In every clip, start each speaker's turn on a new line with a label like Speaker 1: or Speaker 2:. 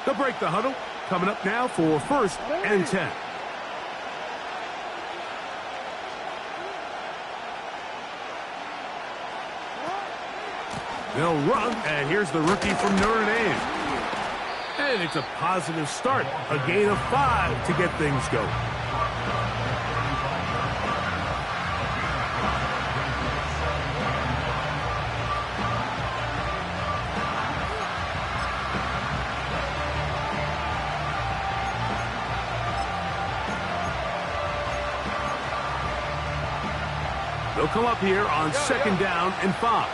Speaker 1: They'll break the huddle. Coming up now for 1st and 10. They'll run, and here's the rookie from Notre Dame. And it's a positive start. A gain of 5 to get things going. They'll come up here on 2nd down and 5.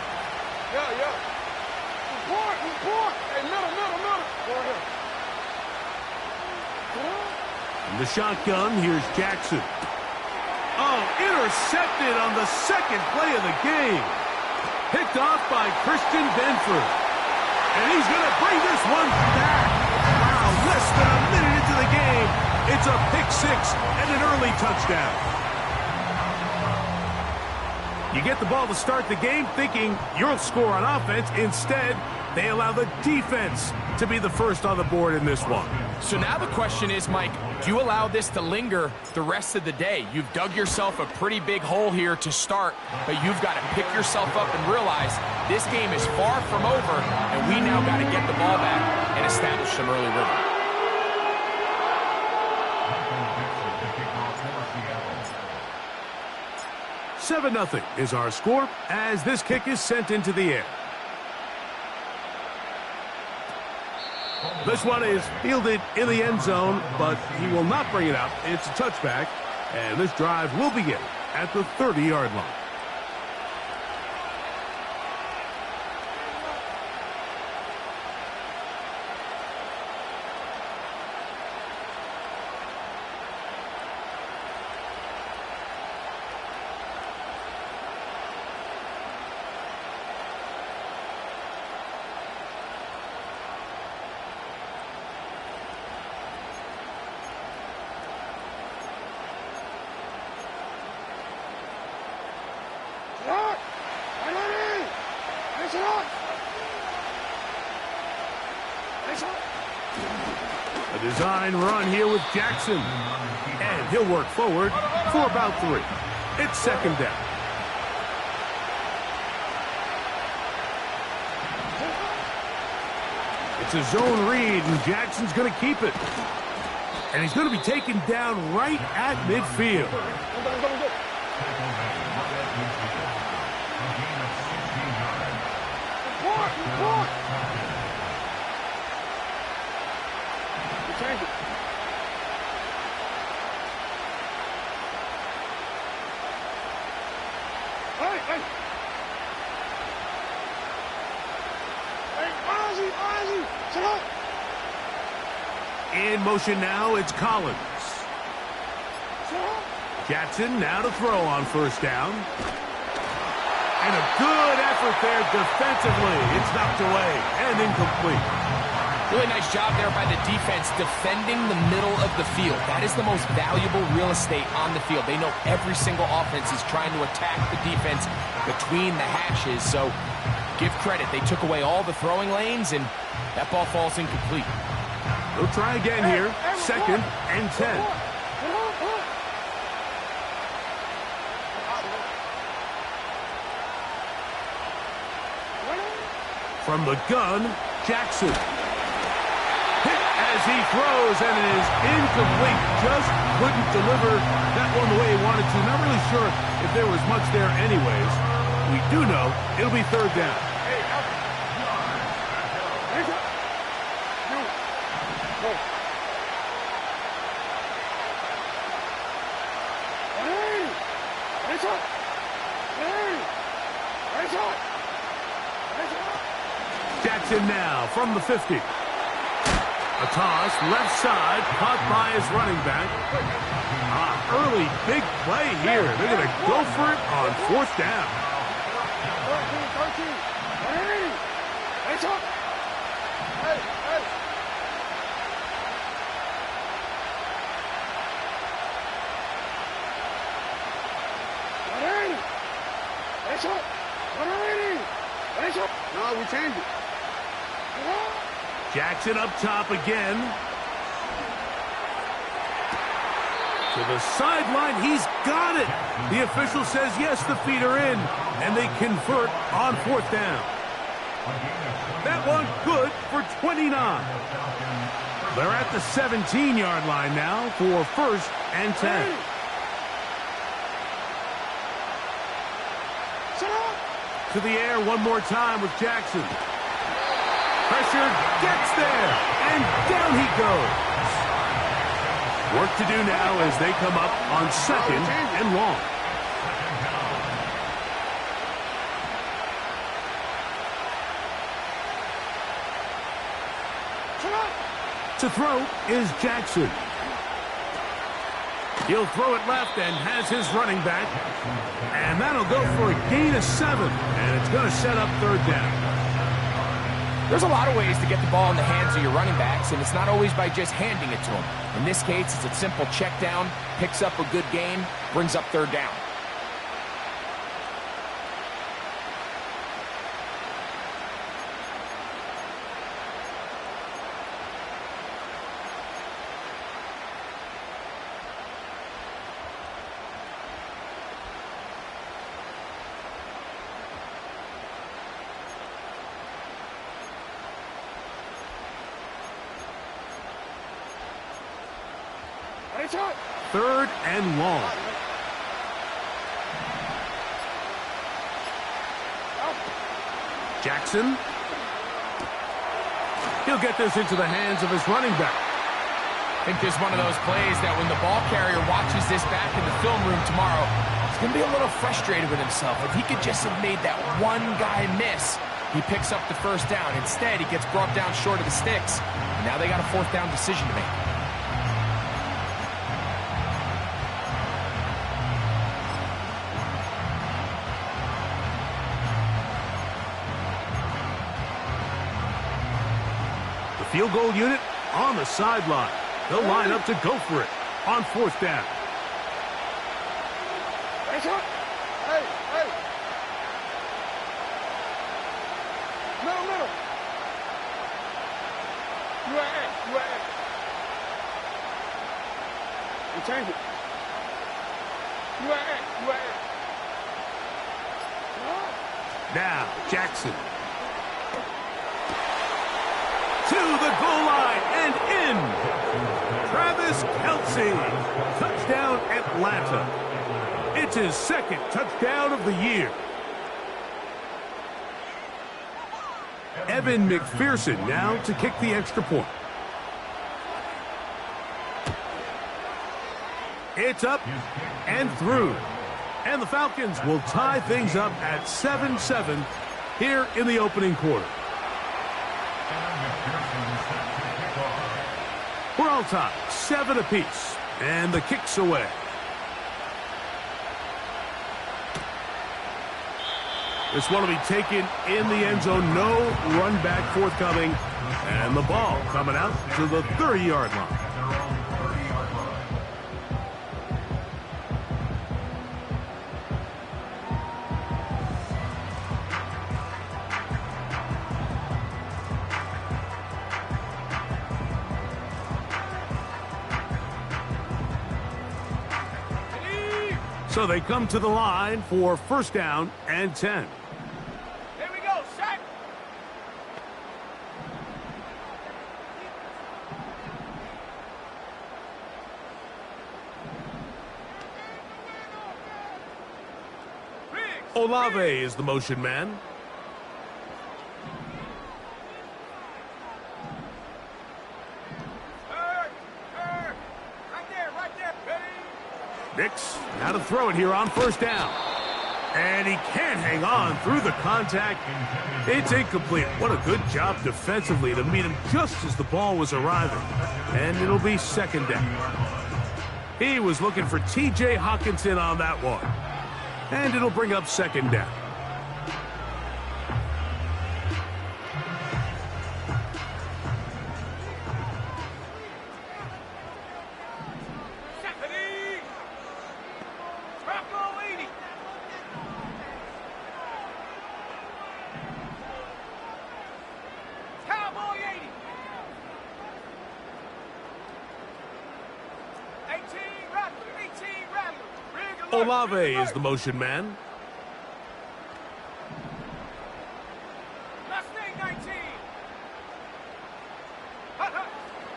Speaker 1: From the shotgun, here's Jackson. Oh, intercepted on the 2nd play of the game. Picked off by Christian Benford. And he's going to bring this one back. Wow, less than a minute into the game. It's a pick 6 and an early touchdown. You get the ball to start the game thinking you'll score on offense. Instead, they allow the defense to be the first on the board in this one.
Speaker 2: So now the question is, Mike, do you allow this to linger the rest of the day? You've dug yourself a pretty big hole here to start, but you've got to pick yourself up and realize this game is far from over, and we now got to get the ball back and establish some early rhythm.
Speaker 1: 7-0 is our score as this kick is sent into the air. This one is fielded in the end zone, but he will not bring it out. It's a touchback, and this drive will begin at the 30-yard line. A design run here with Jackson. And he'll work forward for about 3. It's 2nd down. It's a zone read, and Jackson's going to keep it. And he's going to be taken down right at midfield. In motion now, it's Collins. Jackson now to throw on 1st down. And a good effort there defensively. It's knocked away and incomplete.
Speaker 2: Really nice job there by the defense defending the middle of the field. That is the most valuable real estate on the field. They know every single offense is trying to attack the defense between the hashes. So give credit. They took away all the throwing lanes, and that ball falls incomplete.
Speaker 1: They'll try again here. 2nd and 10. From the gun, Jackson. Hit as he throws, and it is incomplete. Just couldn't deliver that one the way he wanted to. Not really sure if there was much there anyways. We do know it'll be 3rd down. Jackson now from the 50. A toss, left side, caught by his running back. Early big play here. They're going to go for it on 4th down. No, we changed it. Jackson up top again. To the sideline, he's got it. The official says yes, the feet are in, and they convert on 4th down. That one good for 29. They're at the 17-yard line now for 1st and 10. To the air one more time with Jackson. Pressure gets there, and down he goes. Work to do now as they come up on 2nd and long. To throw is Jackson. He'll throw it left and has his running back. And that'll go for a gain of 7. And it's going to set up 3rd down.
Speaker 2: There's a lot of ways to get the ball in the hands of your running backs, and it's not always by just handing it to them. In this case, it's a simple check down, picks up a good gain, brings up 3rd down.
Speaker 1: Third and long. Jackson. He'll get this into the hands of his running back.
Speaker 2: I think this is one of those plays that when the ball carrier watches this back in the film room tomorrow, he's going to be a little frustrated with himself. If he could just have made that one guy miss, he picks up the 1st down. Instead, he gets brought down short of the sticks. And now they got a 4th down decision to make.
Speaker 1: Field goal unit on the sideline. They'll line up to go for it on 4th down.
Speaker 3: Middle. You change it.
Speaker 1: Now, Jackson. To the goal line and in. Travis Kelce. Touchdown, Atlanta. It's his 2nd touchdown of the year. Evan McPherson now to kick the extra point. It's up and through. And the Falcons will tie things up at 7-7 here in the opening quarter. We're all tied, 7 apiece, and the kick's away. This one will be taken in the end zone. No run back forthcoming, and the ball coming out to the 30-yard line. So they come to the line for 1st down and 10.
Speaker 3: Here we go, set.
Speaker 1: Olave is the motion man. Nix, now to throw it here on 1st down. And he can't hang on through the contact. It's incomplete. What a good job defensively to meet him just as the ball was arriving. And it'll be 2nd down. He was looking for T.J. Hockenson on that one. And it'll bring up 2nd down. Olave is the motion man.
Speaker 3: Last name 19.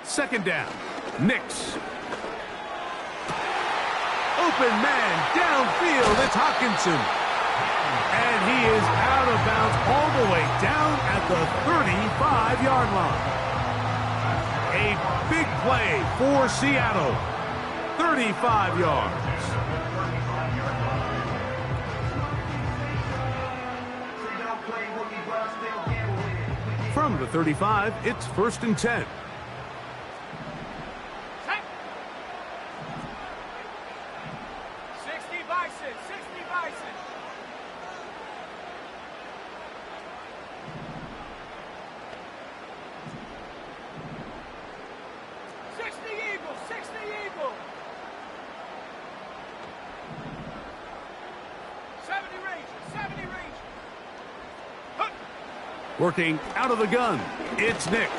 Speaker 1: Second down. Nix. Open man downfield. It's Hawkinson. And he is out of bounds all the way down at the 35-yard line. A big play for Seattle. 35 yards. From the 35, it's 1st and 10.
Speaker 3: 60 Bison, 60 Bison. 60 Eagles, 60 Eagles. 70 Rangers, 70 Rangers.
Speaker 1: Working out of the gun, it's Nix.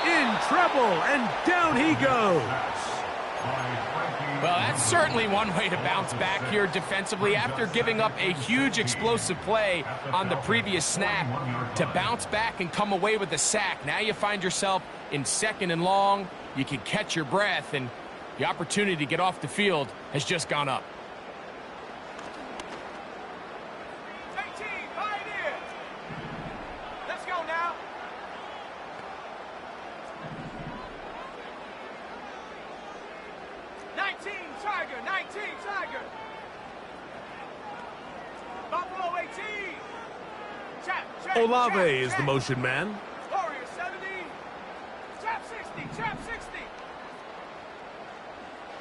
Speaker 1: In trouble, and down he goes.
Speaker 2: Well, that's certainly one way to bounce back here defensively after giving up a huge explosive play on the previous snap. To bounce back and come away with a sack. Now you find yourself in 2nd and long. You can catch your breath, and the opportunity to get off the field has just gone up.
Speaker 3: 18, Pioneer. Let's go now. 19, Tiger, 19, Tiger. Buffalo 18. Chap,
Speaker 1: Olave is the motion man.
Speaker 3: Warrior 70. Chap 60, Chap 60.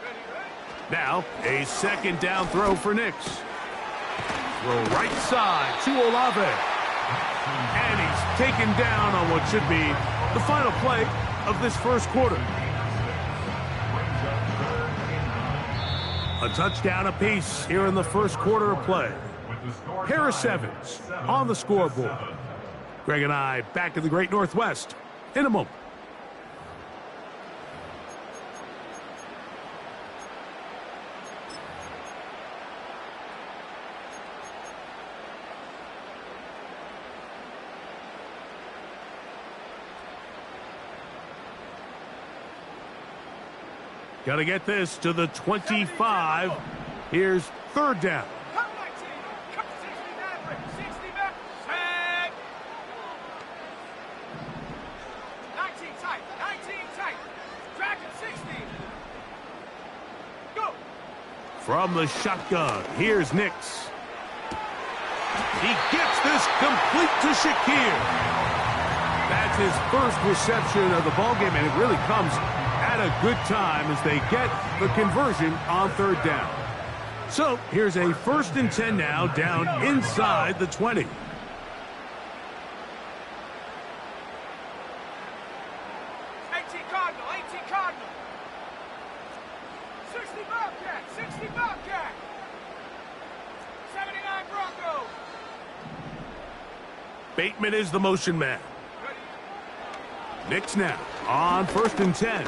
Speaker 3: Ready, ready.
Speaker 1: Now, a 2nd down throw for Nix. Throw right side to Olave. And he's taken down on what should be the final play of this 1st quarter. A touchdown apiece here in the 1st quarter of play. Harris Evans on the scoreboard. Greg and I back in the Great Northwest in a moment. Got to get this to the 25. Here's 3rd down.
Speaker 3: Come 19. Come 60 back. 60 back. Tag. 19 tight. 19 tight. Dragon 60. Go.
Speaker 1: From the shotgun, here's Nix. He gets this complete to Shakir. That's his 1st reception of the ballgame, and it really comes at a good time as they get the conversion on 3rd down. So here's a 1st and 10 now, down inside the 20.
Speaker 3: 18 Cardinal, 18 Cardinal. 60 Bobcat, 60 Bobcat. 79 Broncos.
Speaker 1: Bateman is the motion man. Nix now on 1st and 10.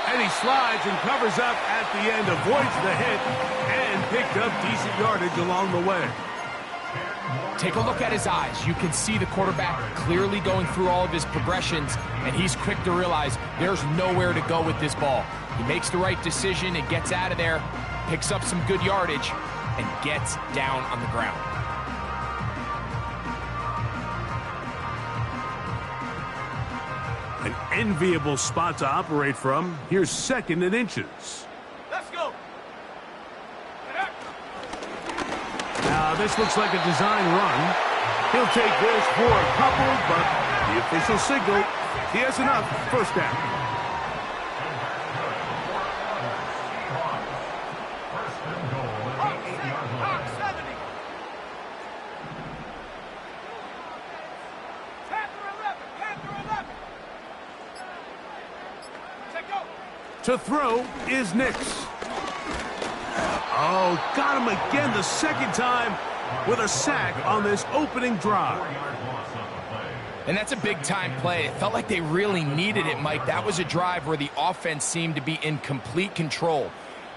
Speaker 1: And he slides and covers up at the end, avoids the hit, and picked up decent yardage along the way.
Speaker 2: Take a look at his eyes. You can see the quarterback clearly going through all of his progressions, and he's quick to realize there's nowhere to go with this ball. He makes the right decision and gets out of there, picks up some good yardage, and gets down on the ground.
Speaker 1: An enviable spot to operate from. Here's 2nd and inches.
Speaker 3: Let's go.
Speaker 1: Now, this looks like a design run. He'll take this for a couple, but the official signal, he has enough. 1st down.
Speaker 3: Hawk 70. Panther 11, Panther 11. Take go.
Speaker 1: To throw is Nix. Oh, got him again the 2nd time with a sack on this opening drive.
Speaker 2: And that's a big-time play. It felt like they really needed it, Mike. That was a drive where the offense seemed to be in complete control.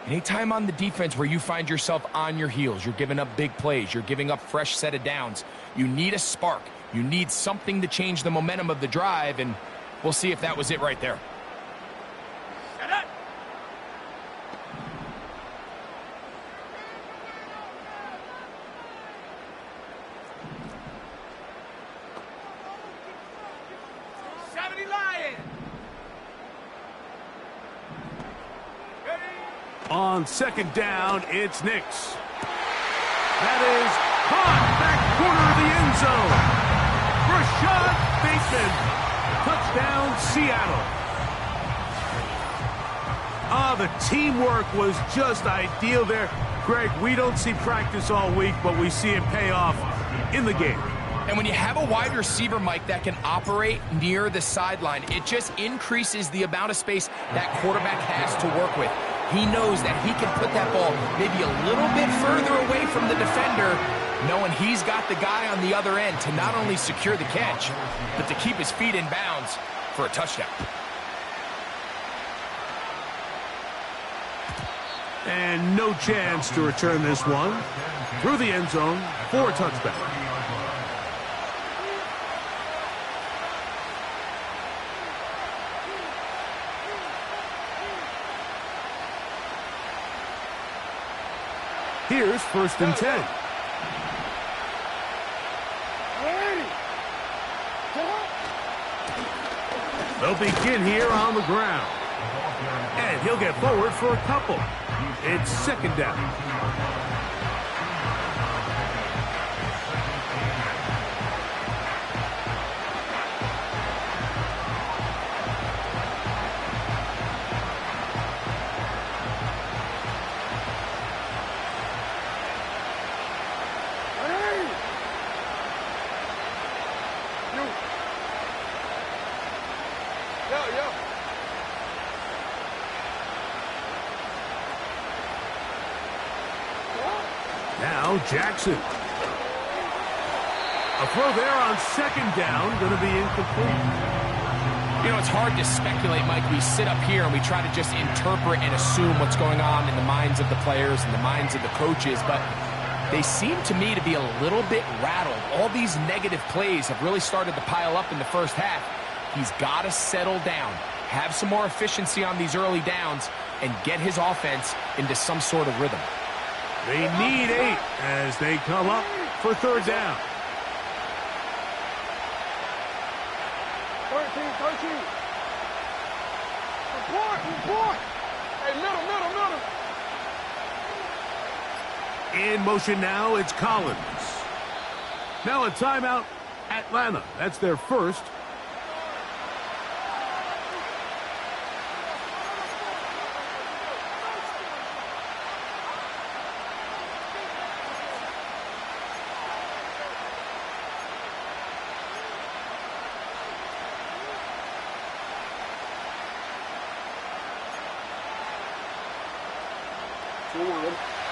Speaker 2: Anytime on the defense where you find yourself on your heels, you're giving up big plays, you're giving up fresh set of downs, you need a spark. You need something to change the momentum of the drive, and we'll see if that was it right there.
Speaker 3: Set up.
Speaker 1: On second down, it's Nix. That is caught back corner of the end zone. Rashad Bateman. Touchdown, Seattle. The teamwork was just ideal there. Greg, we don't see practice all week, but we see it pay off in the game.
Speaker 2: And when you have a wide receiver, Mike, that can operate near the sideline, it just increases the amount of space that quarterback has to work with. He knows that he can put that ball maybe a little bit further away from the defender, knowing he's got the guy on the other end to not only secure the catch, but to keep his feet in bounds for a touchdown.
Speaker 1: And no chance to return this one. Through the end zone for a touchback. Here's 1st and 10. They'll begin here on the ground. And he'll get forward for a couple. It's 2nd down. Now Jackson. A throw there on 2nd down, going to be incomplete.
Speaker 2: You know, it's hard to speculate, Mike. We sit up here and we try to just interpret and assume what's going on in the minds of the players and the minds of the coaches, but they seem to me to be a little bit rattled. All these negative plays have really started to pile up in the first half. He's got to settle down, have some more efficiency on these early downs, and get his offense into some sort of rhythm.
Speaker 1: They need 8 as they come up for 3rd down.
Speaker 3: 13. Report. Hey, middle.
Speaker 1: In motion now, it's Collins. Now a timeout, Atlanta. That's their first.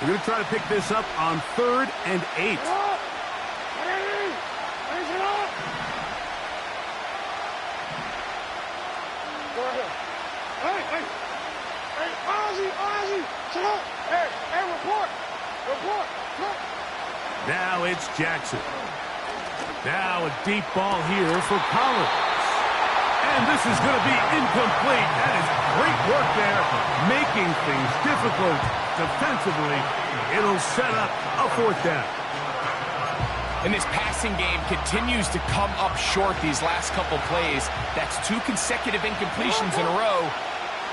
Speaker 1: They're going to try to pick this up on 3rd and 8. Now it's Jackson. Now a deep ball here for Collins. And this is going to be incomplete. That is great work there, making things difficult defensively. It'll set up a 4th down.
Speaker 2: And this passing game continues to come up short these last couple plays. That's 2 consecutive incompletions in a row.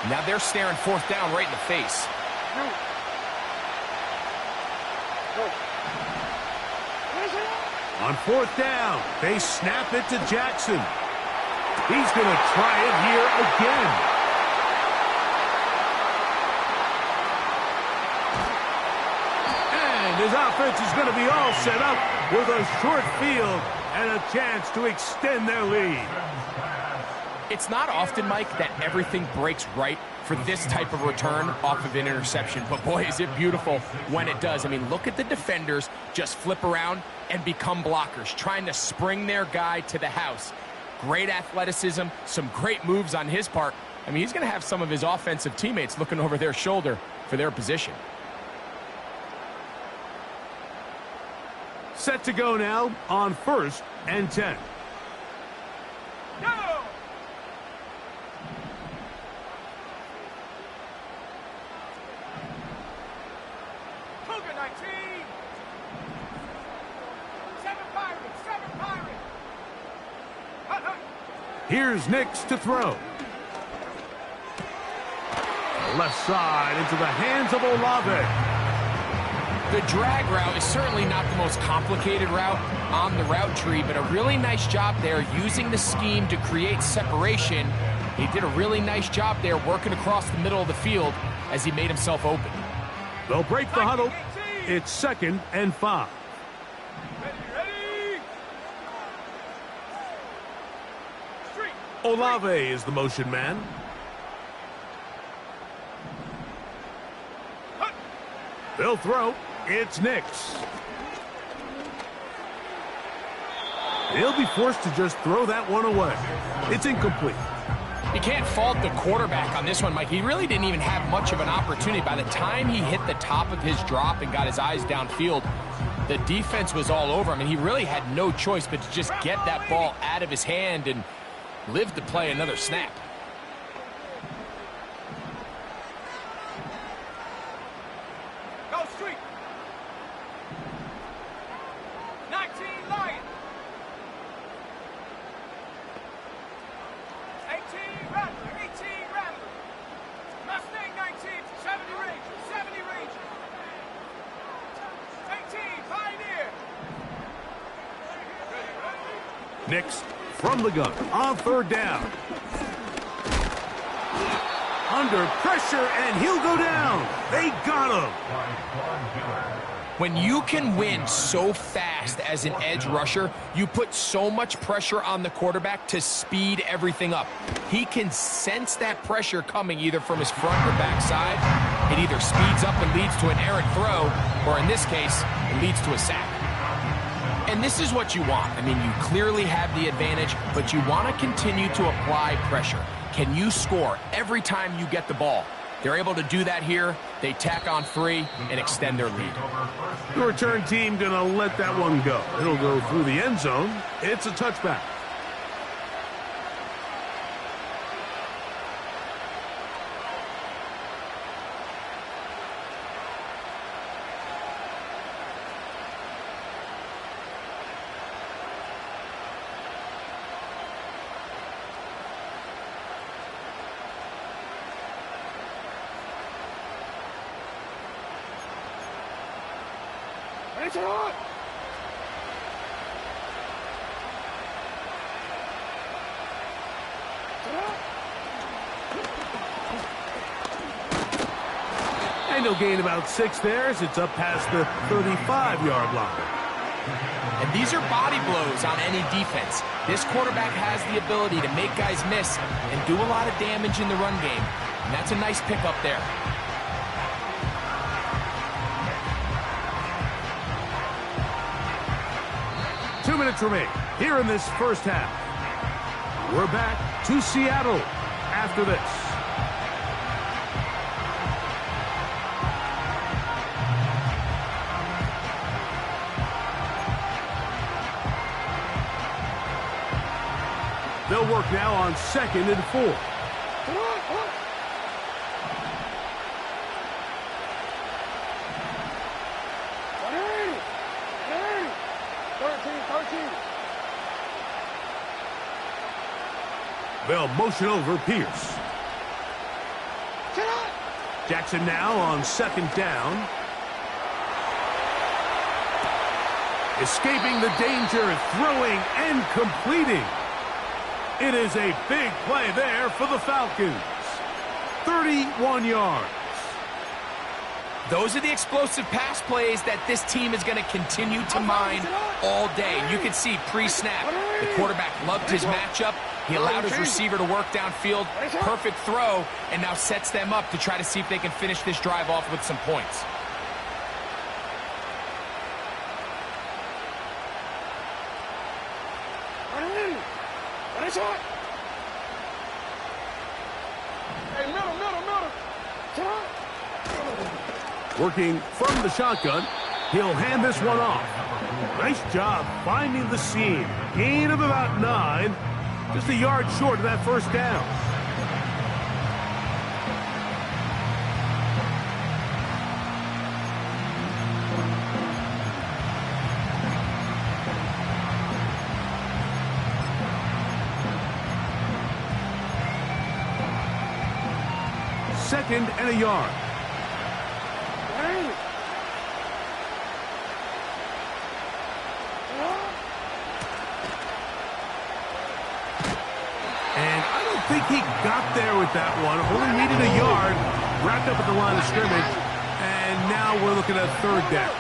Speaker 2: Now they're staring 4th down right in the face.
Speaker 1: On 4th down, they snap it to Jackson. He's going to try it here again. And his offense is going to be all set up with a short field and a chance to extend their lead.
Speaker 2: It's not often, Mike, that everything breaks right for this type of return off of an interception. But, boy, is it beautiful when it does. I mean, look at the defenders just flip around and become blockers, trying to spring their guy to the house. Great athleticism, some great moves on his part. I mean, he's going to have some of his offensive teammates looking over their shoulder for their position.
Speaker 1: Set to go now on 1st and 10.
Speaker 3: Go! Cougar 19! 7 Pirates! 7 Pirates! Hut, hut.
Speaker 1: Here's Nix to throw. Left side into the hands of Olave.
Speaker 2: The drag route is certainly not the most complicated route on the route tree, but a really nice job there using the scheme to create separation. He did a really nice job there working across the middle of the field as he made himself open.
Speaker 1: They'll break the huddle. It's 2nd and 5.
Speaker 3: Ready, ready! Street!
Speaker 1: Olave is the motion man.
Speaker 3: Hut.
Speaker 1: They'll throw. It's Nix. He'll be forced to just throw that one away. It's incomplete.
Speaker 2: You can't fault the quarterback on this one, Mike. He really didn't even have much of an opportunity. By the time he hit the top of his drop and got his eyes downfield, the defense was all over him, and he really had no choice but to just get that ball out of his hand and live to play another snap.
Speaker 3: Go Street! 19 Lion! 18 Rattler! 18 Rattler! Mustang 19! 70 Ranger! 70 Ranger! 18 Pioneer! Ready, ready?
Speaker 1: Nix from the gun on 3rd down. Under pressure, and he'll go down. They got him.
Speaker 2: When you can win so fast as an edge rusher, you put so much pressure on the quarterback to speed everything up. He can sense that pressure coming either from his front or back side. It either speeds up and leads to an errant throw, or in this case, it leads to a sack. And this is what you want. I mean, you clearly have the advantage, but you want to continue to apply pressure. Can you score every time you get the ball? They're able to do that here. They tack on 3 and extend their lead.
Speaker 1: The return team going to let that one go. It'll go through the end zone. It's a touchback.
Speaker 3: It's on!
Speaker 1: And he'll gain about 6 there as it's up past the 35-yard line.
Speaker 2: And these are body blows on any defense. This quarterback has the ability to make guys miss and do a lot of damage in the run game. And that's a nice pickup there.
Speaker 1: Two minutes remain here in this first half. We're back to Seattle after this. They'll work now on 2nd and 4.
Speaker 3: Come on, come on. Hey! 13.
Speaker 1: They'll motion over Pierce. Jackson now on 2nd down. Escaping the danger, throwing and completing. It is a big play there for the Falcons. 31 yards.
Speaker 2: Those are the explosive pass plays that this team is going to continue to mine all day. You can see pre-snap, the quarterback loved his matchup. He allowed his receiver to work downfield. Perfect throw, and now sets them up to try to see if they can finish this drive off with some points.
Speaker 3: Hey, middle.
Speaker 1: Working from the shotgun, he'll hand this one off. Nice job finding the seam. Gain of about 9. Just a yard short of that first down. Second and a yard. And I don't think he got there with that one. Only needed a yard. Wrapped up at the line of scrimmage. And now we're looking at third down.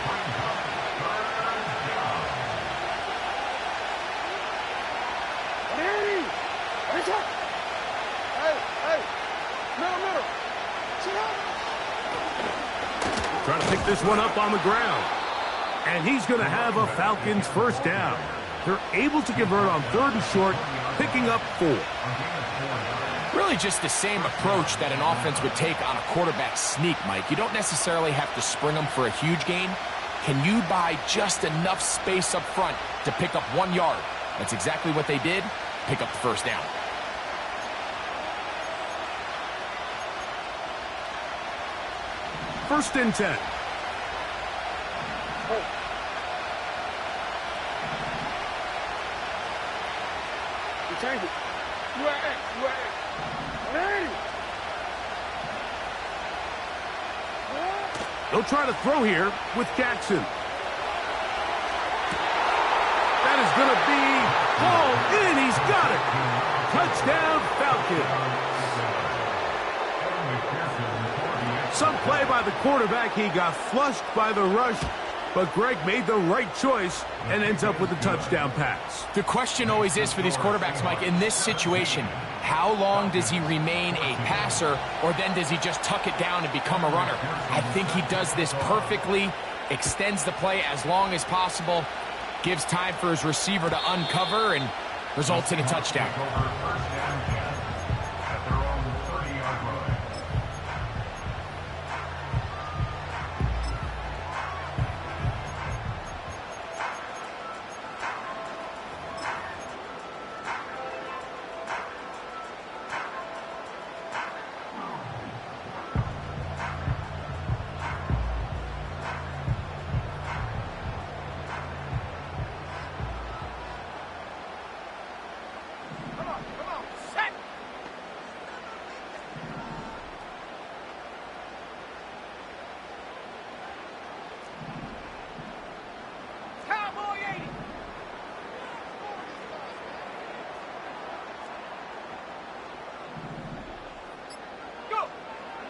Speaker 1: Trying to pick this one up on the ground. And he's going to have a Falcons first down. They're able to convert on 3rd and short, picking up 4.
Speaker 2: Really just the same approach that an offense would take on a quarterback sneak, Mike. You don't necessarily have to spring them for a huge gain. Can you buy just enough space up front to pick up 1 yard? That's exactly what they did. Pick up the first down.
Speaker 1: First and 10.
Speaker 3: Change it.
Speaker 1: They'll try to throw here with Jackson. That is going to be hauled in. He's got it. Touchdown, Falcons. Some play by the quarterback. He got flushed by the rush, but Greg made the right choice and ends up with a touchdown pass.
Speaker 2: The question always is for these quarterbacks, Mike, in this situation, how long does he remain a passer, or then does he just tuck it down and become a runner? I think he does this perfectly, extends the play as long as possible, gives time for his receiver to uncover, and results in a touchdown.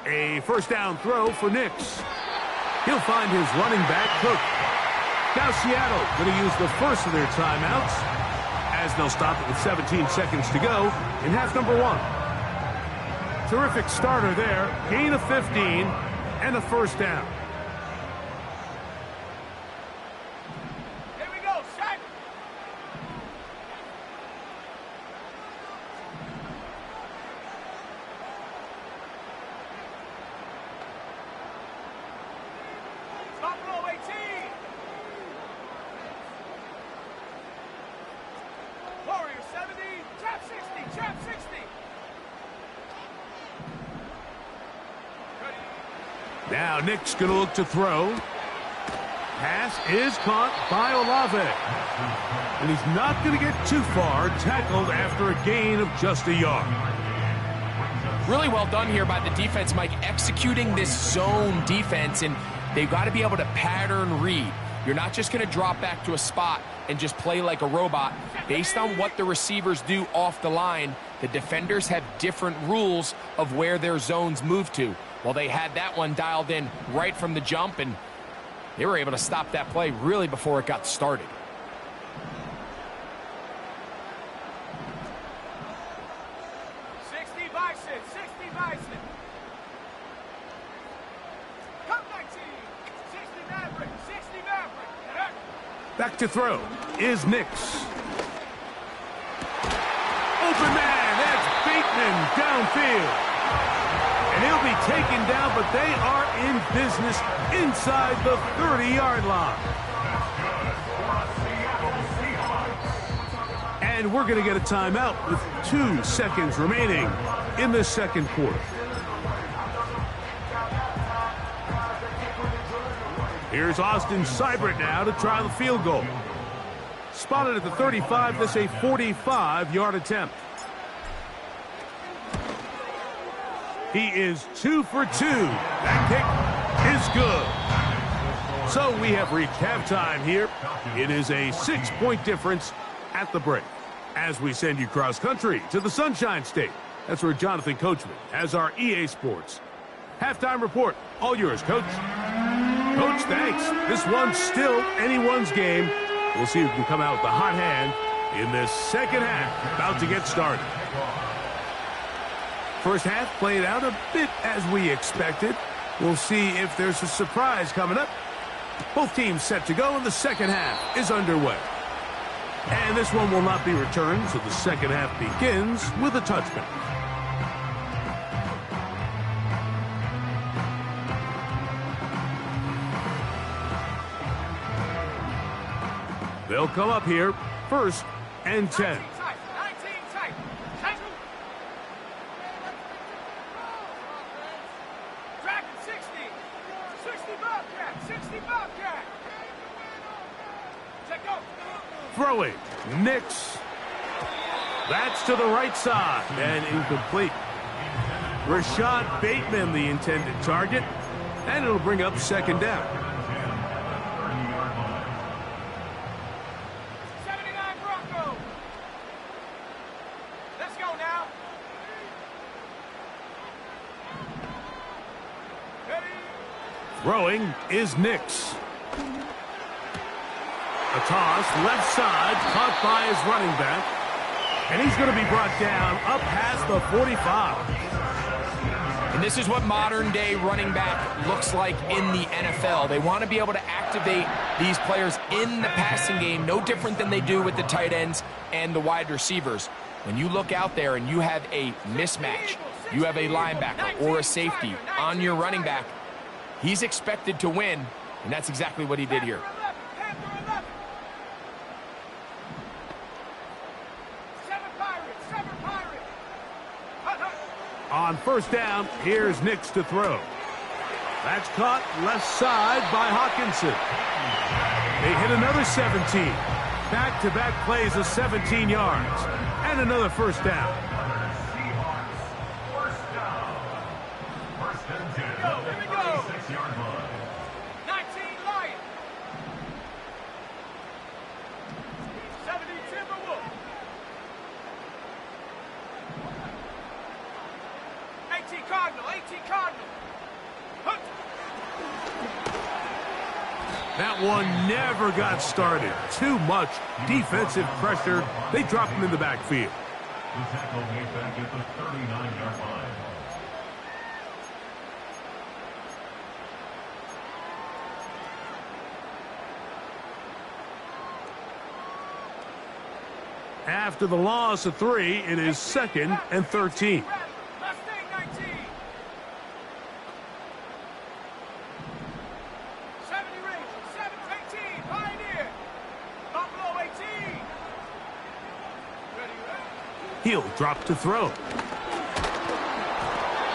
Speaker 1: A first down throw for Nix. He'll find his running back, Cook. Now Seattle going to use the first of their timeouts as they'll stop it with 17 seconds to go in half number 1. Terrific starter there. Gain of 15 and a first down.
Speaker 3: Here we go, set. Top row 18. Warrior 70, trap 60, trap 60.
Speaker 1: Now Nick's going to look to throw. Pass is caught by Olave. And he's not going to get too far, tackled after a gain of just a yard.
Speaker 2: Really well done here by the defense, Mike, executing this zone defense, and they've got to be able to pattern read. You're not just going to drop back to a spot and just play like a robot. Based on what the receivers do off the line, the defenders have different rules of where their zones move to. Well, they had that one dialed in right from the jump, and they were able to stop that play really before it got started.
Speaker 1: Back to throw is Nix. Open man, that's Bateman downfield. And he'll be taken down, but they are in business inside the 30-yard line. And we're going to get a timeout with 2 seconds remaining in the second quarter. Here's Austin Seibert now to try the field goal. Spotted at the 35, this a 45-yard attempt. He is 2 for 2. That kick is good. So we have reached halftime here. It is a 6-point difference at the break. As we send you cross-country to the Sunshine State. That's where Jonathan Coachman has our EA Sports halftime report. All yours, Coach. Coach, thanks. This one's still anyone's game. We'll see who can come out with the hot hand in this second half. About to get started. First half played out a bit as we expected. We'll see if there's a surprise coming up. Both teams set to go, and the second half is underway. And this one will not be returned, so the second half begins with a touchback. They'll come up here, 1st and 10.
Speaker 3: 19 tight. Dragon 60. 60 Bobcat. 60 Bobcat. Check go.
Speaker 1: Throwing, Nix. That's to the right side and incomplete. Rashad Bateman, the intended target, and it'll bring up second down.
Speaker 3: 79 Bronco. Let's go now. Ready?
Speaker 1: Throwing is Nix. A toss, left side, caught by his running back. And he's going to be brought down up past the 45.
Speaker 2: And this is what modern-day running back looks like in the NFL. They want to be able to activate these players in the passing game, no different than they do with the tight ends and the wide receivers. When you look out there and you have a mismatch, you have a linebacker or a safety on your running back, he's expected to win, and that's exactly what he did here.
Speaker 1: On first down, here's Nix to throw. That's caught left side by Hawkinson. They hit another 17. Back-to-back plays of 17 yards. And another first down.
Speaker 3: Go, here we go. 19 Lion. 70 Timberwolf. 18 Cardinal. 18 Cardinal. Hunt.
Speaker 1: That one never got started. Too much defensive pressure. They dropped him in the backfield.
Speaker 4: The tackle made back at the 39-yard line.
Speaker 1: After the loss of 3, it is 2nd and 13.
Speaker 3: Mustang 19. 70 Rangers. 7-18. Pioneer. Buffalo 18. Ready.
Speaker 1: He'll drop to throw.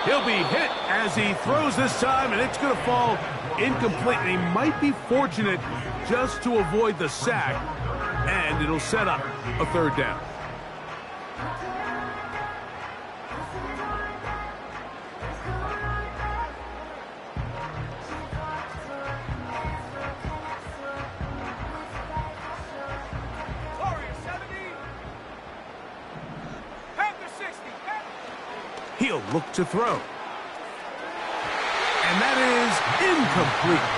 Speaker 1: He'll be hit as he throws this time, and it's going to fall incomplete. And he might be fortunate just to avoid the sack, and it'll set up a third down.
Speaker 3: Warrior 70. Panther 60.
Speaker 1: He'll look to throw. And that is incomplete.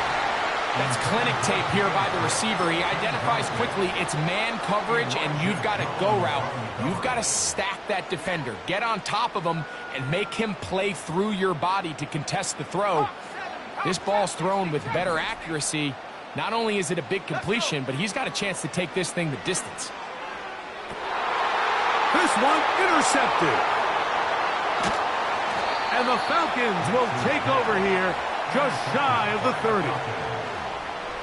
Speaker 2: That's clinic tape here by the receiver. He identifies quickly it's man coverage, and you've got a go route. You've got to stack that defender. Get on top of him and make him play through your body to contest the throw. This ball's thrown with better accuracy. Not only is it a big completion, but he's got a chance to take this thing the distance.
Speaker 1: This one intercepted. And the Falcons will take over here just shy of the 30.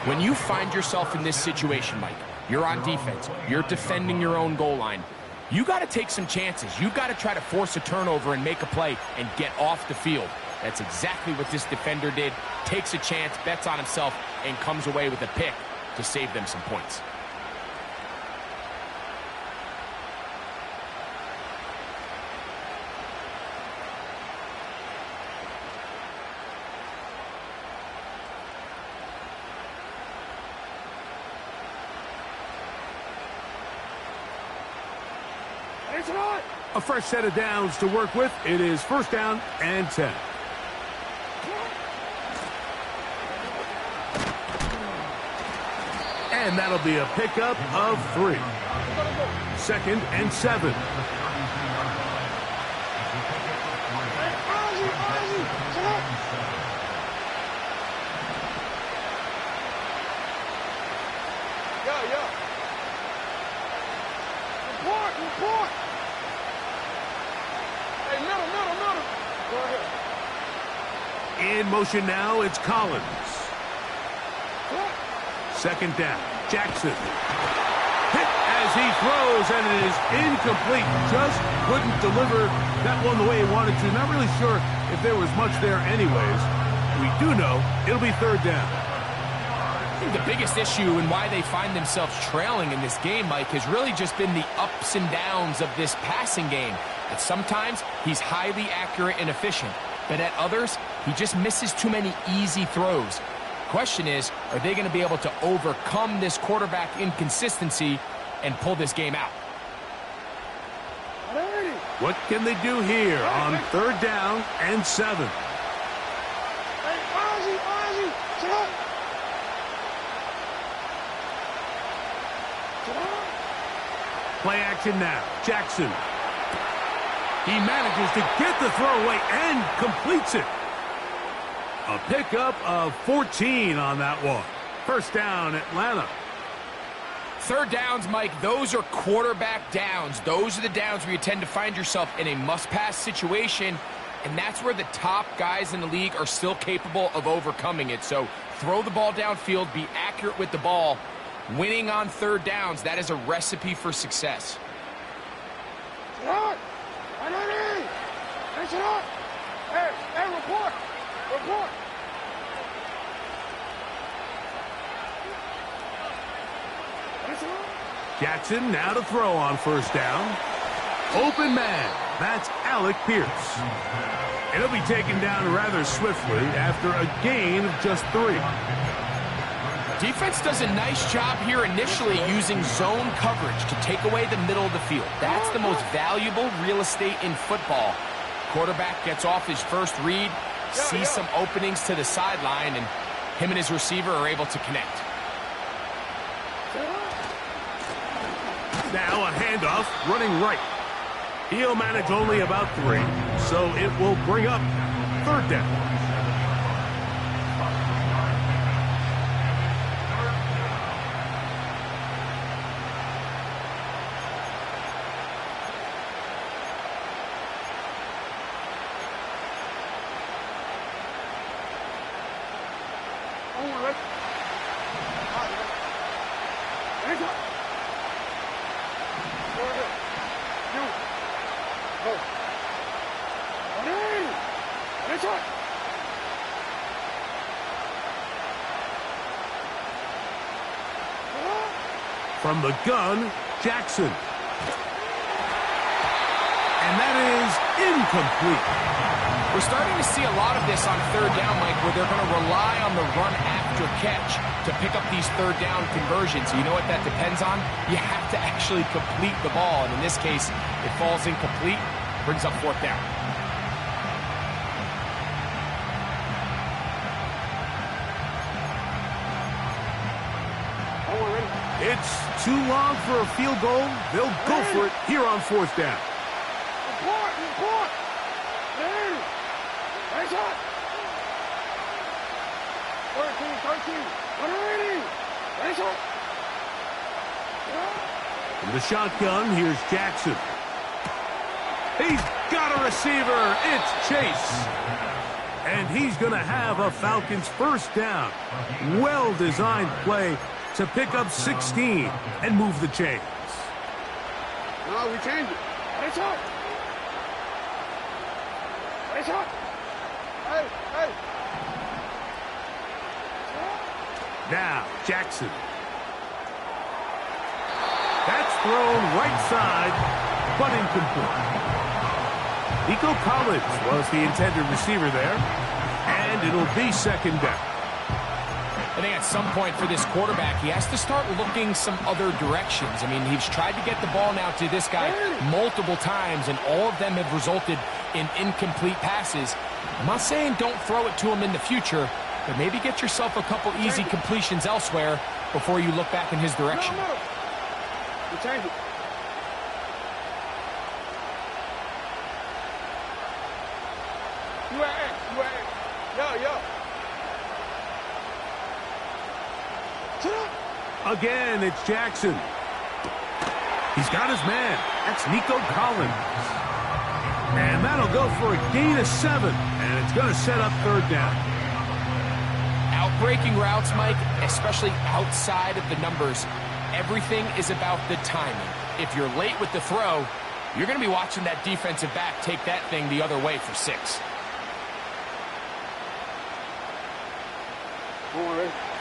Speaker 2: When you find yourself in this situation, Mike, you're on defense, you're defending your own goal line, you got to take some chances. You got to try to force a turnover and make a play and get off the field. That's exactly what this defender did. Takes a chance, bets on himself, and comes away with a pick to save them some points.
Speaker 1: A fresh set of downs to work with. It is first down and 10. And that'll be a pickup of 3. Second and 7.
Speaker 3: Report! Hey, middle. Go ahead.
Speaker 1: In motion now, it's Collins. Second down, Jackson. Hit as he throws, and it is incomplete. Just couldn't deliver that one the way he wanted to. Not really sure if there was much there anyways. We do know it'll be third down.
Speaker 2: I think the biggest issue and why they find themselves trailing in this game, Mike, has really just been the ups and downs of this passing game. At sometimes, he's highly accurate and efficient, but at others, he just misses too many easy throws. Question is, are they going to be able to overcome this quarterback inconsistency and pull this game out?
Speaker 1: What can they do here on third down and 7? Play action now. Jackson. He manages to get the throw away and completes it. A pickup of 14 on that one. First down, Atlanta.
Speaker 2: Third downs, Mike, those are quarterback downs. Those are the downs where you tend to find yourself in a must-pass situation, and that's where the top guys in the league are still capable of overcoming it. So throw the ball downfield, be accurate with the ball. Winning on third downs, that is a recipe for success.
Speaker 3: Hey, report!
Speaker 1: Jackson now to throw on first down. Open man. That's Alec Pierce. And he'll be taken down rather swiftly after a gain of just 3.
Speaker 2: Defense does a nice job here initially using zone coverage to take away the middle of the field. That's the most valuable real estate in football. Quarterback gets off his first read, sees some openings to the sideline, and him and his receiver are able to connect.
Speaker 1: Now a handoff running right. He'll manage only about 3, so it will bring up third down. From the gun, Jackson. And that is incomplete.
Speaker 2: We're starting to see a lot of this on third down, Mike, where they're going to rely on the run after catch to pick up these third down conversions. You know what that depends on? You have to actually complete the ball. And in this case, it falls incomplete, brings up fourth down.
Speaker 1: It's too long for a field goal. They'll go for it here on fourth down.
Speaker 3: Report! Hey! Nice shot! 13. Nice shot!
Speaker 1: From the shotgun, here's Jackson. He's got a receiver. It's Chase. And he's going to have a Falcons first down. Well-designed play to pick up 16 and move the chains.
Speaker 3: No, we changed it. It's hot. It's hot. Hey, hey.
Speaker 1: Now, Jackson. That's thrown right side, but incomplete. Nico Collins was the intended receiver there, and it'll be second down.
Speaker 2: I think at some point for this quarterback, he has to start looking some other directions. I mean, he's tried to get the ball now to this guy multiple times, and all of them have resulted in incomplete passes. I'm not saying don't throw it to him in the future, but maybe get yourself a couple easy completions elsewhere before you look back in his direction.
Speaker 3: We change it.
Speaker 1: Again, it's Jackson. He's got his man. That's Nico Collins. And that'll go for a gain of 7. And it's going to set up third down.
Speaker 2: Outbreaking routes, Mike, especially outside of the numbers, everything is about the timing. If you're late with the throw, you're going to be watching that defensive back take that thing the other way for 6.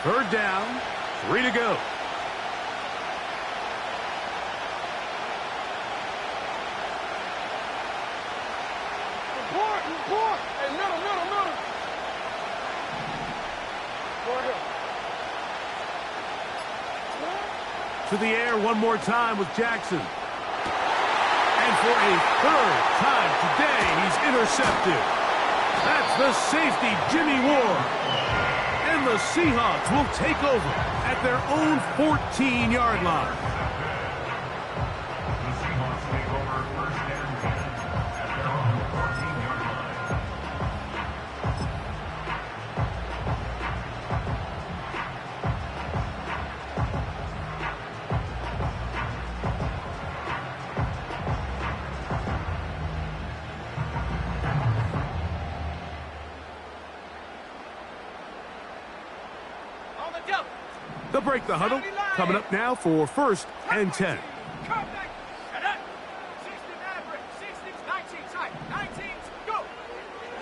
Speaker 1: Third down, 3 to go.
Speaker 3: Hey, middle.
Speaker 1: To the air one more time with Jackson. And for a third time today, he's intercepted. That's the safety, Jimmy Ward. And the Seahawks will take over at their own 14-yard line.
Speaker 4: The Seahawks take over first and 10 at their own 14-yard line.
Speaker 1: They'll break the huddle. Coming up now for first and 10.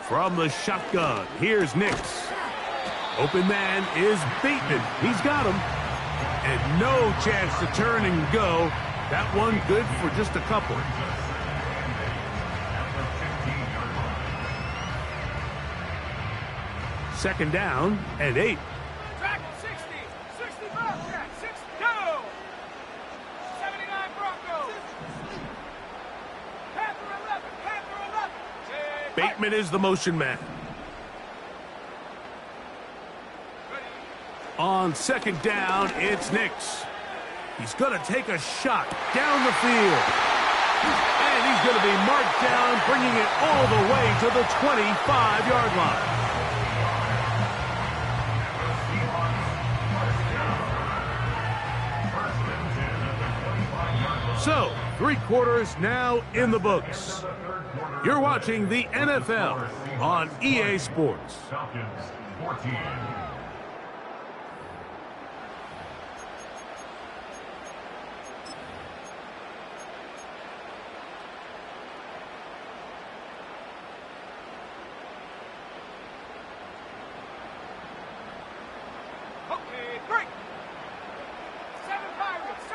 Speaker 1: From the shotgun, here's Nix. Open man is Bateman. He's got him. And no chance to turn and go. That one good for just a couple. Second down and 8. Bateman is the motion man. On second down, it's Nix. He's going to take a shot down the field. And he's going to be marked down, bringing it all the way to the 25-yard line. So, 3 quarters now in the books. You're watching the NFL on EA Sports.
Speaker 4: Falcons 14.
Speaker 3: Okay, 3. 7 Pirates.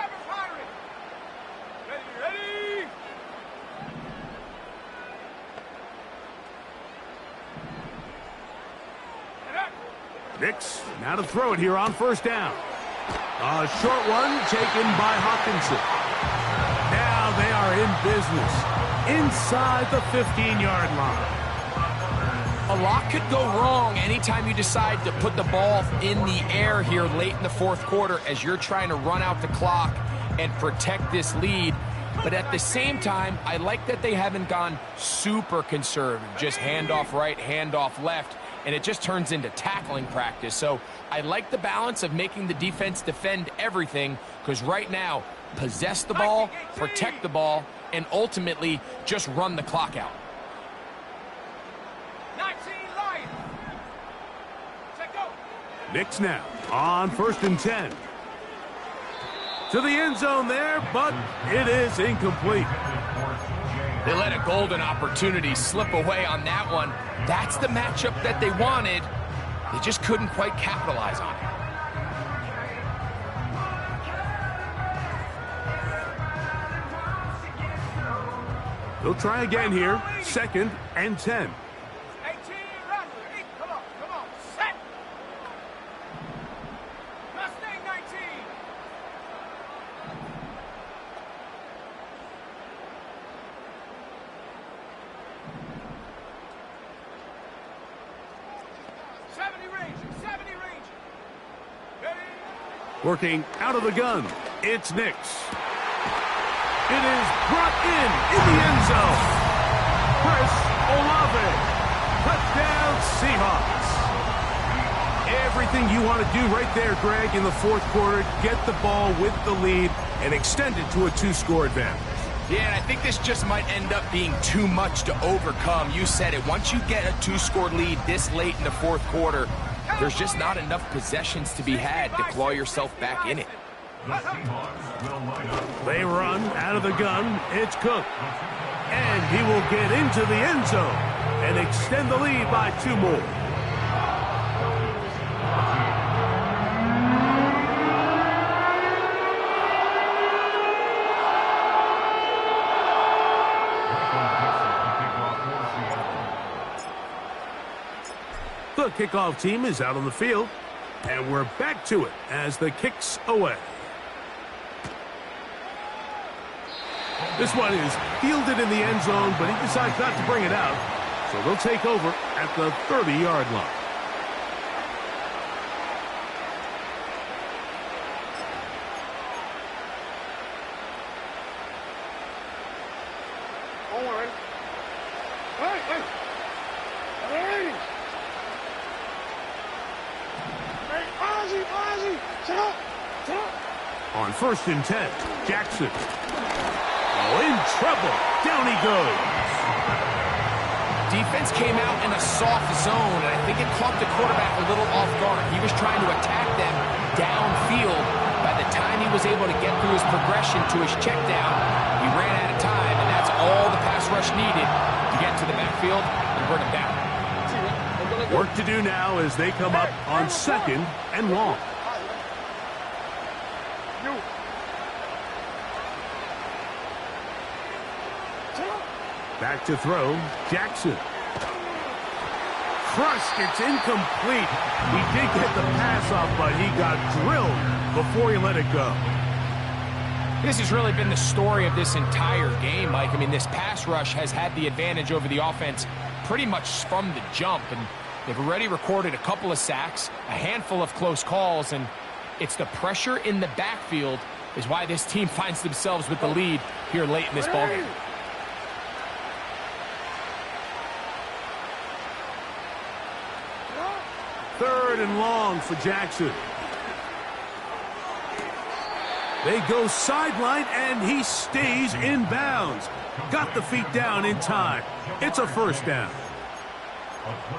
Speaker 3: Ready.
Speaker 1: Nix now to throw it here on first down. A short one taken by Hawkinson. Now they are in business inside the 15-yard line.
Speaker 2: A lot could go wrong anytime you decide to put the ball in the air here late in the fourth quarter as you're trying to run out the clock and protect this lead. But at the same time, I like that they haven't gone super conservative, just handoff right, handoff left, and it just turns into tackling practice. So I like the balance of making the defense defend everything, because right now, possess the ball, protect the ball, and ultimately just run the clock out.
Speaker 3: 19 Lions. Set go.
Speaker 1: Knicks now on 1st and 10. To the end zone there, but it is incomplete.
Speaker 2: They let a golden opportunity slip away on that one. That's the matchup that they wanted. They just couldn't quite capitalize on it.
Speaker 1: They'll try again here. 2nd and 10.
Speaker 3: 18 Rattler. Come on. Set. Mustang 19.
Speaker 1: Working out of the gun, it's Knicks. It is brought in the end zone. Chris Olave. Touchdown Seahawks. Everything you want to do right there, Greg, in the 4th quarter. Get the ball with the lead and extend it to a 2-score advantage.
Speaker 2: Yeah, and I think this just might end up being too much to overcome. You said it. Once you get a 2-score lead this late in the 4th quarter, there's just not enough possessions to be had to claw yourself back in it.
Speaker 1: They run out of the gun. It's Cook. And he will get into the end zone and extend the lead by 2 more. The kickoff team is out on the field, and we're back to it as the kick's away. This one is fielded in the end zone, but he decides not to bring it out, so they'll take over at the 30-yard line.
Speaker 3: Don't worry. Hey. Ozzy. Sit up.
Speaker 1: On 1st and 10, Jackson. In trouble. Down he goes.
Speaker 2: Defense came out in a soft zone, and I think it caught the quarterback a little off guard. He was trying to attack them downfield. By the time he was able to get through his progression to his check down, he ran out of time, and that's all the pass rush needed to get to the backfield and bring him down.
Speaker 1: Work to do now as they come up on 2nd and long. Back to throw, Jackson. Crushed, it's incomplete. He did get the pass off, but he got drilled before he let it go.
Speaker 2: This has really been the story of this entire game, Mike. I mean, this pass rush has had the advantage over the offense pretty much from the jump, and they've already recorded a couple of sacks, a handful of close calls, and it's the pressure in the backfield is why this team finds themselves with the lead here late in this ballgame.
Speaker 1: Third and long for Jackson. They go sideline, and he stays in bounds. Got the feet down in time. It's a 1st down.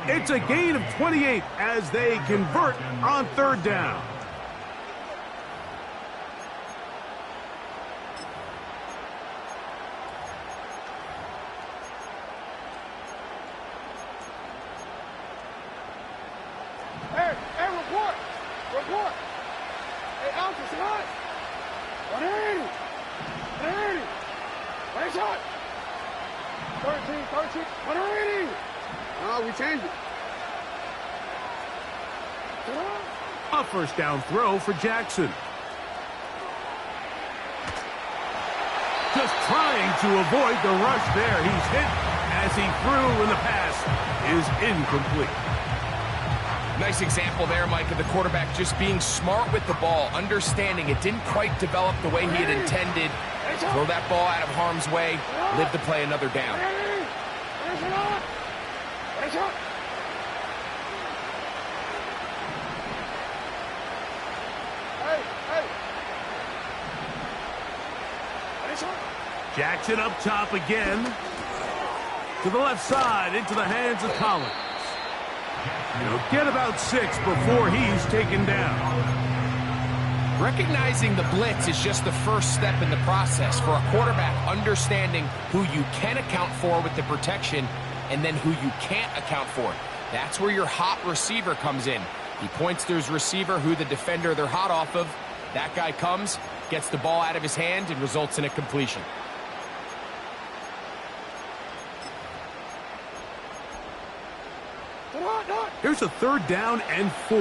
Speaker 1: It's a gain of 28 as they convert on 3rd down.
Speaker 3: Report. Hey, Alpha, what? 180. 180. Right shot. 13. 180. Oh, we changed it.
Speaker 1: A 1st down throw for Jackson. Just trying to avoid the rush there. He's hit as he threw, and the pass is incomplete.
Speaker 2: Nice example there, Mike, of the quarterback just being smart with the ball, understanding it didn't quite develop the way he had intended. Throw that ball out of harm's way, live to play another down.
Speaker 1: Jackson up top again. To the left side, into the hands of Collins. He'll get about 6 before he's taken down.
Speaker 2: Recognizing the blitz is just the first step in the process for a quarterback, understanding who you can account for with the protection and then who you can't account for. That's where your hot receiver comes in. He points to his receiver, who the defender they're hot off of. That guy comes, gets the ball out of his hand, and results in a completion.
Speaker 1: Here's a 3rd down and 4.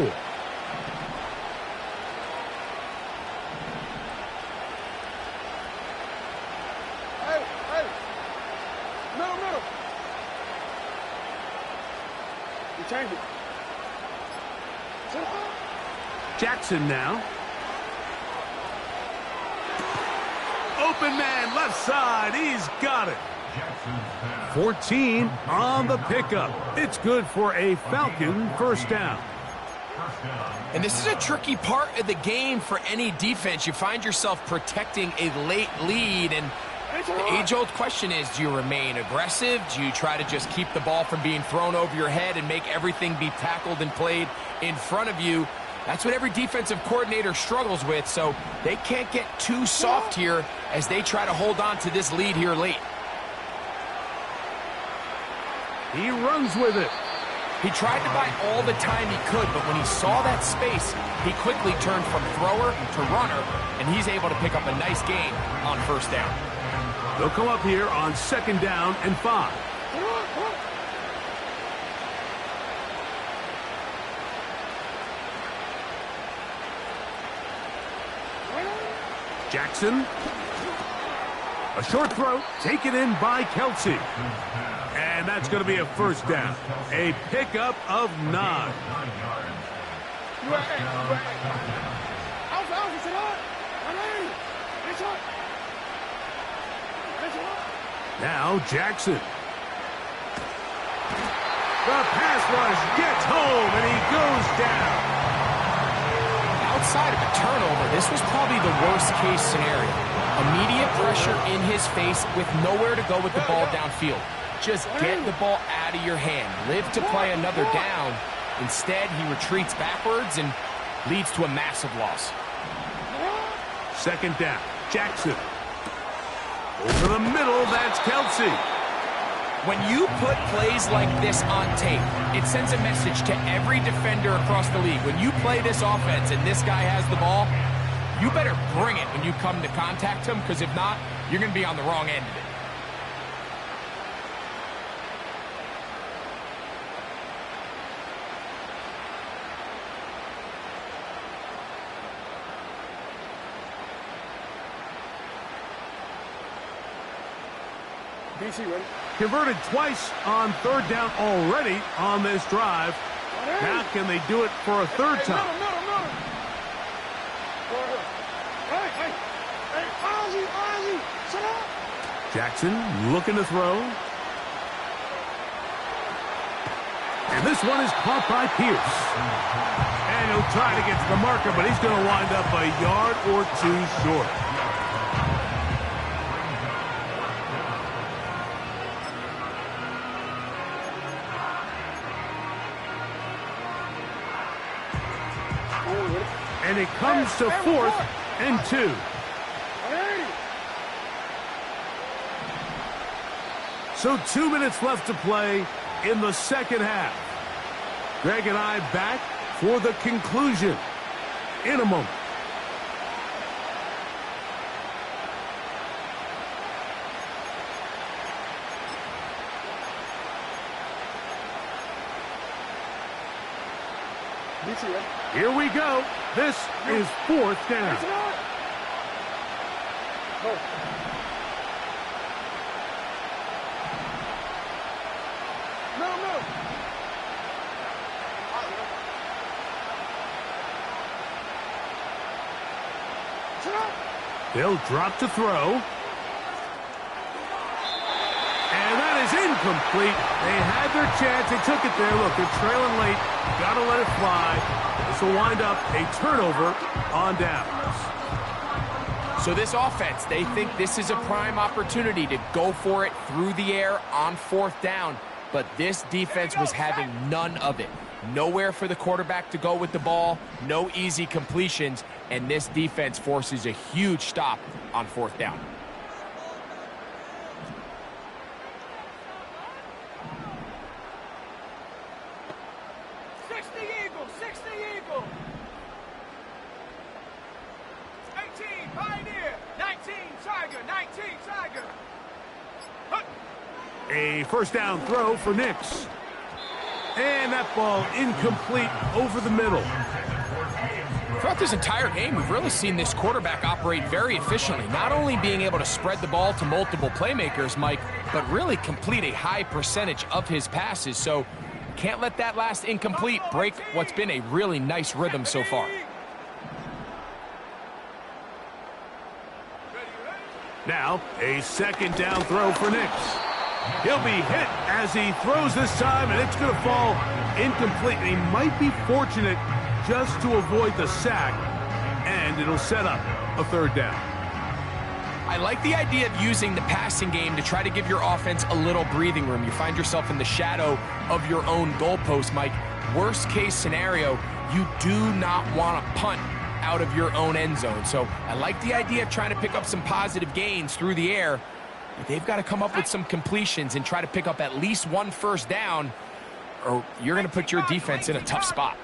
Speaker 3: Hey. Middle. You change it.
Speaker 1: Jackson now. Open man, left side. He's got it. 14 on the pickup. It's good for a Falcon first down.
Speaker 2: And this is a tricky part of the game for any defense. You find yourself protecting a late lead, and the age-old question is, do you remain aggressive? Do you try to just keep the ball from being thrown over your head and make everything be tackled and played in front of you? That's what every defensive coordinator struggles with, so they can't get too soft here as they try to hold on to this lead here late.
Speaker 1: He runs with it.
Speaker 2: He tried to buy all the time he could, but when he saw that space, he quickly turned from thrower to runner, and he's able to pick up a nice gain on first down.
Speaker 1: They'll come up here on 2nd down and 5. Jackson. A short throw taken in by Kelsey. And that's going to be a first down. A pickup of 9. Now Jackson. The pass rush gets home, and he goes down.
Speaker 2: Outside of a turnover, this was probably the worst-case scenario. Immediate pressure in his face with nowhere to go with the ball downfield. Just get the ball out of your hand. Live to play another down. Instead, he retreats backwards and leads to a massive loss.
Speaker 1: 2nd down. Jackson. Over the middle, that's Kelsey.
Speaker 2: When you put plays like this on tape, it sends a message to every defender across the league. When you play this offense and this guy has the ball, you better bring it when you come to contact him, because if not, you're going to be on the wrong end of it.
Speaker 3: DC ready.
Speaker 1: Converted twice on 3rd down already on this drive. Now can they do it for a 3rd time? Jackson looking to throw. And this one is caught by Pierce. And he'll try to get to the marker, but he's going to wind up a yard or 2 short. And it comes to 4th and 2. So 2 minutes left to play in the 2nd half. Greg and I back for the conclusion in a moment. Here we go. This is 4th down. They'll drop to throw. And that is incomplete. They had their chance. They took it there. Look, they're trailing late. Got to let it fly. This will wind up a turnover on downs.
Speaker 2: So this offense, they think this is a prime opportunity to go for it through the air on 4th down. But this defense was having none of it. Nowhere for the quarterback to go with the ball, no easy completions, and this defense forces a huge stop on 4th down.
Speaker 1: A first down throw for Nix. And that ball incomplete over the middle.
Speaker 2: Throughout this entire game, we've really seen this quarterback operate very efficiently, not only being able to spread the ball to multiple playmakers, Mike, but really complete a high percentage of his passes. So can't let that last incomplete break what's been a really nice rhythm so far.
Speaker 1: Now, a second down throw for Nix. He'll be hit as he throws this time, and it's going to fall incomplete. He might be fortunate just to avoid the sack, and it'll set up a 3rd down.
Speaker 2: I like the idea of using the passing game to try to give your offense a little breathing room. You find yourself in the shadow of your own goalpost, Mike. Worst case scenario, you do not want to punt out of your own end zone. So I like the idea of trying to pick up some positive gains through the air. But they've got to come up with some completions and try to pick up at least 1 first down, or you're going to put your defense in a tough spot.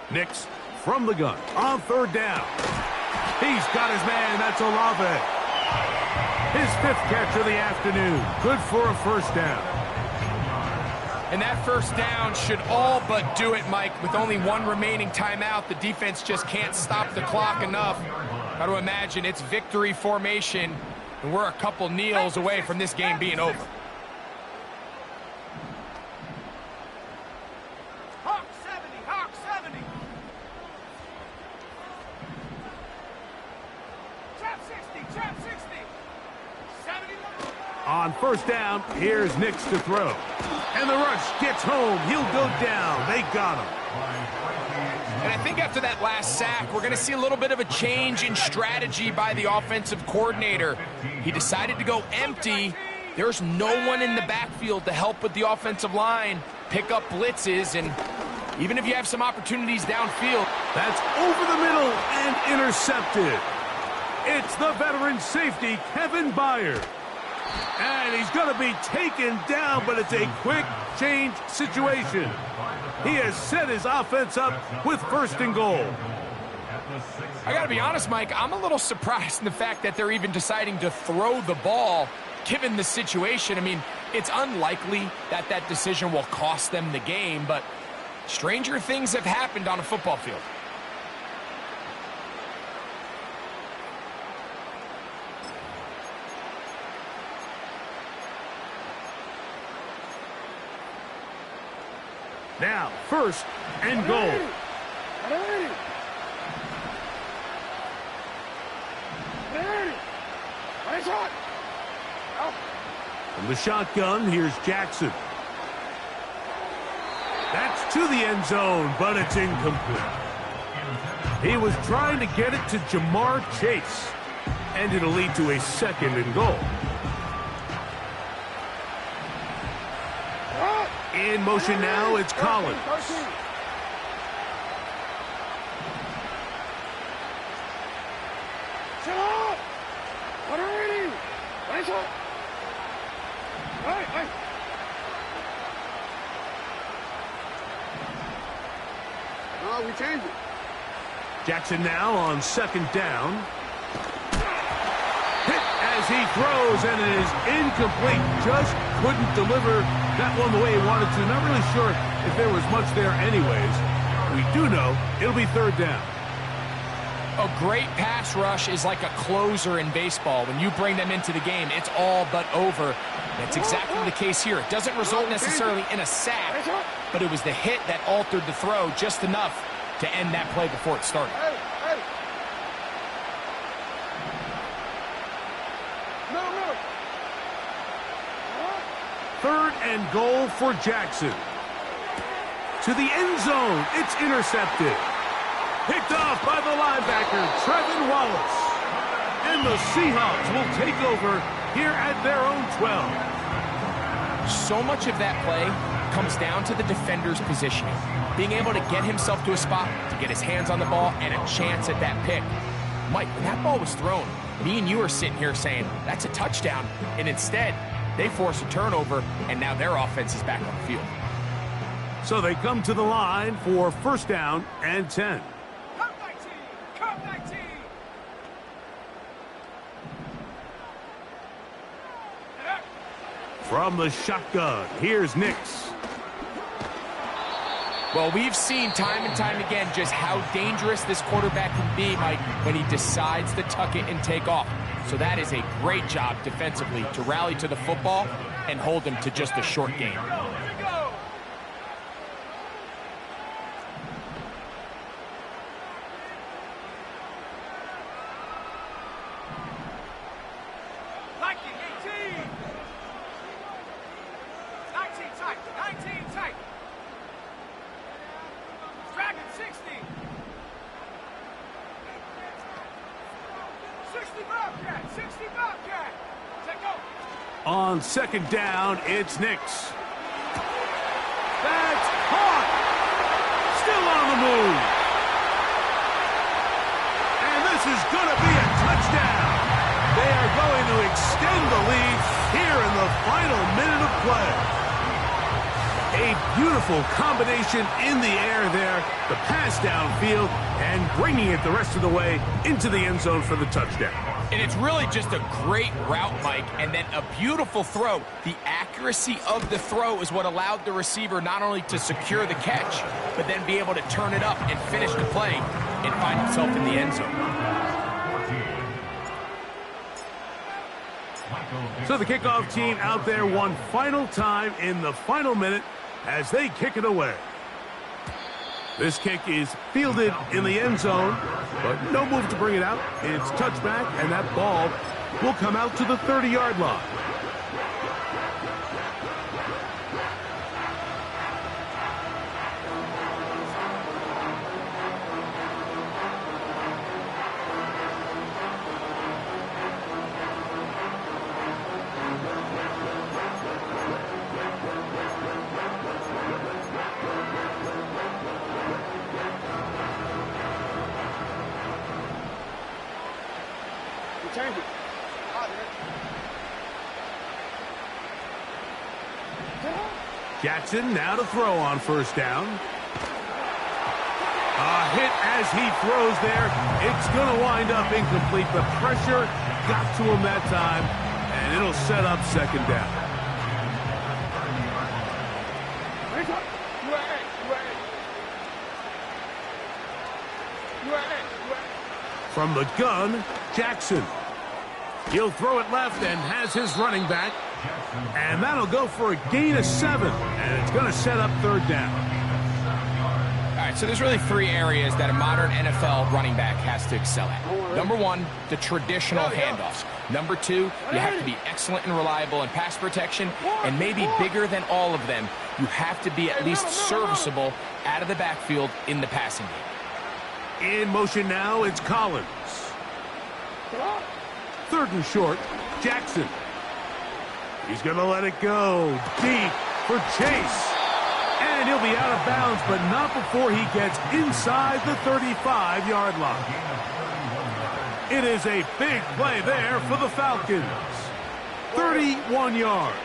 Speaker 1: Nix from the gun on 3rd down. He's got his man. That's Olave. His 5th catch of the afternoon. Good for a first down.
Speaker 2: And that first down should all but do it, Mike. With only 1 remaining timeout, the defense just can't stop the clock enough. Got to imagine it's victory formation, and we're a couple kneels away from this game being over.
Speaker 3: Hawk 70, Hawk 70. Trap 60, trap 60. 70.
Speaker 1: On first down, here's Nix to throw. And the rush gets home. He'll go down. They got him.
Speaker 2: And I think after that last sack, we're going to see a little bit of a change in strategy by the offensive coordinator. He decided to go empty. There's no one in the backfield to help with the offensive line, pick up blitzes, and even if you have some opportunities downfield.
Speaker 1: That's over the middle and intercepted. It's the veteran safety, Kevin Byard. And he's going to be taken down, but it's a quick change situation. He has set his offense up with 1st and goal.
Speaker 2: I got to be honest, Mike, I'm a little surprised in the fact that they're even deciding to throw the ball, given the situation. I mean, it's unlikely that that decision will cost them the game, but stranger things have happened on a football field.
Speaker 1: Now, 1st and goal. From the shotgun, here's Jackson. That's to the end zone, but it's incomplete. He was trying to get it to Jamar Chase, and it'll lead to a 2nd and goal. In motion now, it's Collins.
Speaker 3: We change it.
Speaker 1: Jackson now on 2nd down. Hit as he throws, and it is incomplete. Just couldn't deliver that one the way he wanted to. Not really sure if there was much there anyways. We do know it'll be 3rd down.
Speaker 2: A great pass rush is like a closer in baseball. When you bring them into the game, it's all but over. That's exactly the case here. It doesn't result necessarily in a sack, but it was the hit that altered the throw just enough to end that play before it started.
Speaker 1: Third and goal for Jackson. to the end zone. It's intercepted. Picked off by the linebacker, Trevin Wallace. And the Seahawks will take over here at their own 12.
Speaker 2: So much of that play comes down to the defender's positioning. Being able to get himself to a spot, to get his hands on the ball, and a chance at that pick. Mike, when that ball was thrown, me and you are sitting here saying, that's a touchdown. And instead, they force a turnover, and now their offense is back on the field.
Speaker 1: So they come to the line for first down and 10.
Speaker 3: Come 19! Come 19!
Speaker 1: From the shotgun, here's Nix.
Speaker 2: Well, we've seen time and time again just how dangerous this quarterback can be, Mike, when he decides to tuck it and take off. So that is a great job defensively to rally to the football and hold him to just a short gain.
Speaker 3: Here we go! Liking 18! 19 tight! 19 tight! Dragon 60! 60 Bobcat! 60 Bobcat! Take over!
Speaker 1: On second down, it's Nix. That's caught! Still on the move. And this is going to be a touchdown. They are going to extend the lead here in the final minute of play. A beautiful combination in the air there, the pass downfield, and bringing it the rest of the way into the end zone for the touchdown.
Speaker 2: And it's really just a great route, Mike, and then a beautiful throw. The accuracy of the throw is what allowed the receiver not only to secure the catch, but then be able to turn it up and finish the play and find himself in the end zone.
Speaker 1: So the kickoff team out there one final time in the final minute as they kick it away. This kick is fielded in the end zone, but no move to bring it out. It's touchback, and that ball will come out to the 30-yard line. Jackson now to throw on first down. A hit as he throws there. It's going to wind up incomplete. The pressure got to him that time, and it'll set up second down. From the gun, Jackson. He'll throw it left and has his running back. And that'll go for a gain of 7. And it's going to set up third down.
Speaker 2: All right, so there's really three areas that a modern NFL running back has to excel at. Number one, the traditional handoffs. Number two, you have to be excellent and reliable in pass protection. And maybe bigger than all of them, you have to be at least serviceable out of the backfield in the passing game.
Speaker 1: In motion now, it's Collins. Third and short, Jackson. He's going to let it go deep for Chase. And he'll be out of bounds, but not before he gets inside the 35-yard line. It is a big play there for the Falcons. 31 yards.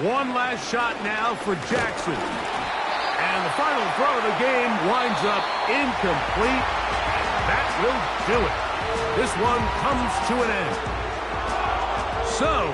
Speaker 1: One last shot now for Jackson. And the final throw of the game winds up incomplete. And that will do it. This one comes to an end. So